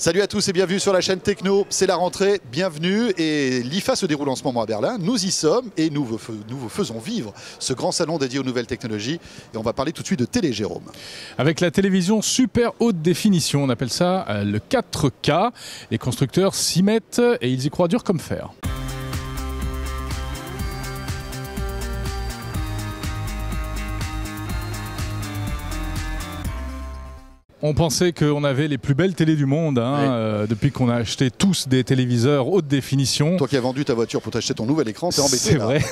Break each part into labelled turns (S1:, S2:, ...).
S1: Salut à tous et bienvenue sur la chaîne Techno, c'est la rentrée, bienvenue et l'IFA se déroule en ce moment à Berlin, nous y sommes et nous vous faisons vivre ce grand salon dédié aux nouvelles technologies et on va parler tout de suite de télé, Jérôme.
S2: Avec la télévision super haute définition, on appelle ça le 4K, les constructeurs s'y mettent et ils y croient dur comme fer. On pensait qu'on avait les plus belles télés du monde oui. Depuis qu'on a acheté tous des téléviseurs haute définition.
S1: Toi qui as vendu ta voiture pour t'acheter ton nouvel écran, t'es embêté.
S2: C'est vrai.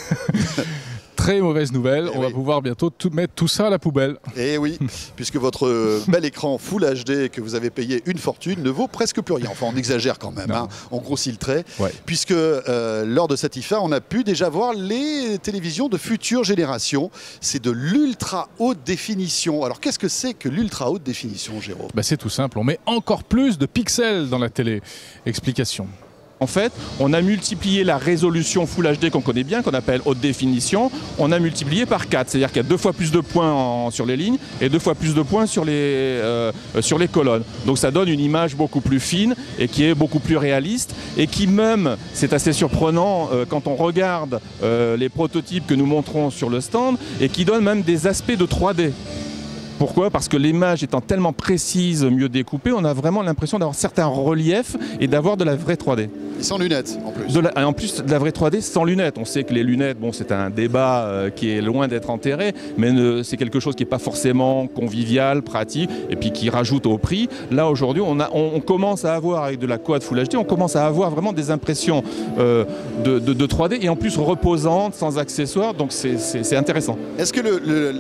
S2: Très mauvaise nouvelle, on va pouvoir bientôt mettre tout ça à la poubelle.
S1: Et oui, puisque votre bel écran Full HD que vous avez payé une fortune ne vaut presque plus rien. Enfin, on exagère quand même, hein. On grossit le trait. Ouais. Puisque lors de cette IFA, on a pu déjà voir les télévisions de future génération. C'est de l'ultra haute définition. Alors, qu'est-ce que c'est que l'ultra haute définition, Jérôme ?
S2: C'est tout simple, on met encore plus de pixels dans la télé. Explication.
S3: En fait, on a multiplié la résolution Full HD qu'on connaît bien, qu'on appelle haute définition, on a multiplié par 4. C'est-à-dire qu'il y a 2 fois plus de points sur les lignes et 2 fois plus de points sur les colonnes. Donc ça donne une image beaucoup plus fine et qui est beaucoup plus réaliste et qui même, c'est assez surprenant quand on regarde les prototypes que nous montrons sur le stand et qui donne même des aspects de 3D. Pourquoi ? Parce que l'image étant tellement précise, mieux découpée, on a vraiment l'impression d'avoir certains reliefs et d'avoir de la vraie 3D.
S1: Et sans lunettes, en plus.
S3: En plus de la vraie 3D sans lunettes. On sait que les lunettes, c'est un débat qui est loin d'être enterré, mais c'est quelque chose qui n'est pas forcément convivial, pratique, et puis qui rajoute au prix. Là, aujourd'hui, on commence à avoir, avec de la quad Full HD, on commence à avoir vraiment des impressions de 3D, et en plus reposantes, sans accessoires, donc c'est intéressant.
S1: Est-ce que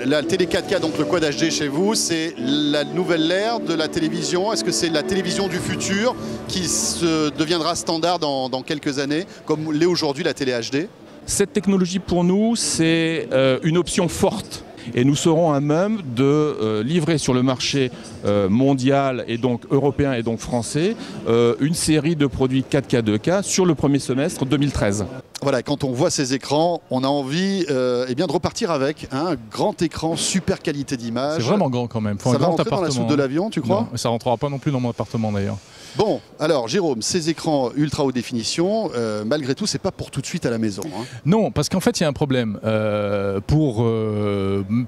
S1: la télé 4K, donc le quad HD chez vous, c'est la nouvelle ère de la télévision? Est-ce que c'est la télévision du futur qui deviendra standard dans quelques années, comme l'est aujourd'hui la télé HD?
S3: Cette technologie pour nous, c'est une option forte. Et nous serons à même de livrer sur le marché mondial et donc européen et donc français une série de produits 4K 2K sur le premier semestre 2013.
S1: Voilà, quand on voit ces écrans, on a envie de repartir avec un grand écran, super qualité d'image.
S2: C'est vraiment grand quand même.
S1: Ça va rentrer dans la soute de l'avion, tu crois ?
S2: Non, ça ne rentrera pas non plus dans mon appartement d'ailleurs.
S1: Bon, alors Jérôme, ces écrans ultra haute définition, malgré tout, c'est pas pour tout de suite à la maison. Hein.
S2: Non, parce qu'en fait, il y a un problème. Pour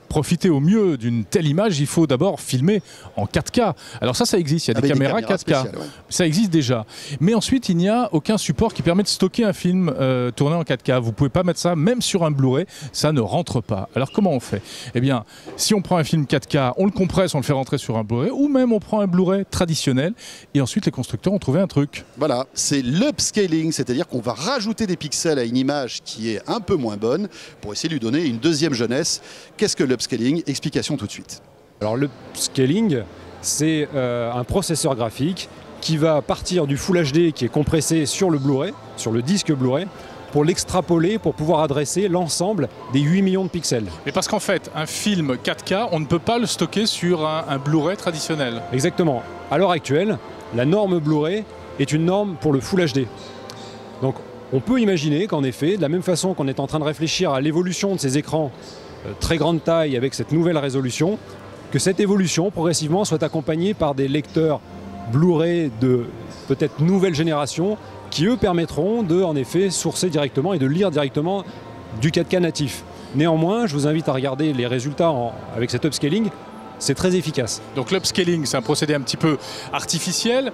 S2: profiter au mieux d'une telle image, il faut d'abord filmer en 4K. Alors ça existe, il y a des caméras 4K. Spéciales, ouais. Ça existe déjà. Mais ensuite, il n'y a aucun support qui permet de stocker un film tourné en 4K. Vous ne pouvez pas mettre ça, même sur un Blu-ray, ça ne rentre pas. Alors comment on fait ? Eh bien, si on prend un film 4K, on le compresse, on le fait rentrer sur un Blu-ray, ou même on prend un Blu-ray traditionnel, et ensuite les constructeurs ont trouvé un truc.
S1: Voilà, c'est l'upscaling, c'est-à-dire qu'on va rajouter des pixels à une image qui est un peu moins bonne pour essayer de lui donner une deuxième jeunesse. Qu'est-ce que l'upscaling ? Explication tout de suite.
S4: Alors l'upscaling, c'est un processeur graphique qui va partir du Full HD qui est compressé sur le Blu-ray, sur le disque Blu-ray, pour l'extrapoler, pour pouvoir adresser l'ensemble des 8 millions de pixels.
S2: Mais parce qu'en fait, un film 4K, on ne peut pas le stocker sur un Blu-ray traditionnel.
S4: Exactement. À l'heure actuelle, la norme Blu-ray est une norme pour le Full HD. Donc on peut imaginer qu'en effet, de la même façon qu'on est en train de réfléchir à l'évolution de ces écrans très grande taille avec cette nouvelle résolution, que cette évolution progressivement soit accompagnée par des lecteurs Blu-ray de peut-être nouvelle génération qui eux permettront de en effet sourcer directement et de lire directement du 4K natif. Néanmoins, je vous invite à regarder les résultats avec cet upscaling. C'est très efficace.
S2: Donc l'upscaling, c'est un procédé un petit peu artificiel.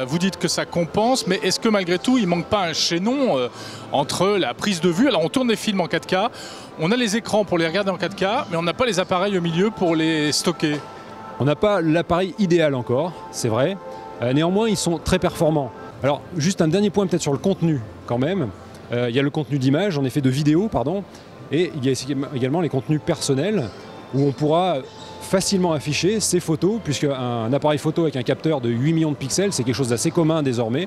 S2: Vous dites que ça compense, mais est-ce que malgré tout, il ne manque pas un chaînon entre la prise de vue? Alors on tourne des films en 4K, on a les écrans pour les regarder en 4K, mais on n'a pas les appareils au milieu pour les stocker.
S4: On n'a pas l'appareil idéal encore, c'est vrai. Néanmoins, ils sont très performants. Alors juste un dernier point peut-être sur le contenu quand même. Il y a le contenu d'image, en effet de vidéo, pardon, et il y a également les contenus personnels où on pourra facilement afficher ces photos, puisqu'un appareil photo avec un capteur de 8 millions de pixels, c'est quelque chose d'assez commun désormais.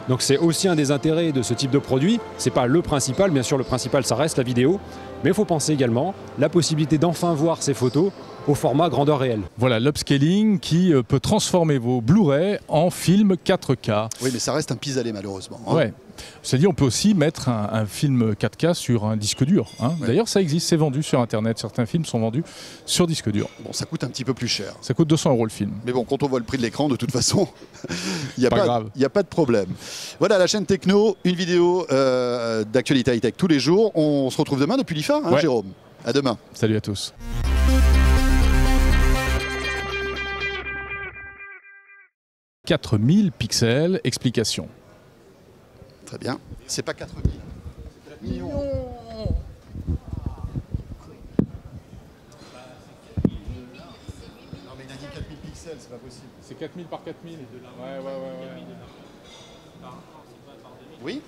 S4: Donc c'est aussi un des intérêts de ce type de produit. Ce n'est pas le principal, bien sûr le principal ça reste la vidéo, mais il faut penser également la possibilité d'enfin voir ces photos au format grandeur réelle.
S2: Voilà, l'upscaling qui peut transformer vos Blu-ray en film 4K.
S1: Oui, mais ça reste un pis-aller malheureusement. Hein.
S2: Ouais. C'est-à-dire on peut aussi mettre un film 4K sur un disque dur. Hein. Ouais. D'ailleurs, ça existe, c'est vendu sur Internet. Certains films sont vendus sur disque dur.
S1: Bon, ça coûte un petit peu plus cher.
S2: Ça coûte 200 € le film.
S1: Mais bon, quand on voit le prix de l'écran, de toute façon, il n'y a pas de problème. Voilà, la chaîne Techno, une vidéo d'actualité high-tech tous les jours. On se retrouve demain depuis l'IFA, hein, Jérôme. À demain.
S2: Salut à tous. « 4000 pixels, explication.
S1: Très bien. C'est pas 4000. C'est 4 millions. Non, mais il a dit 4000 pixels, c'est pas possible.
S2: C'est 4000 par 4000. Ouais.
S1: Oui.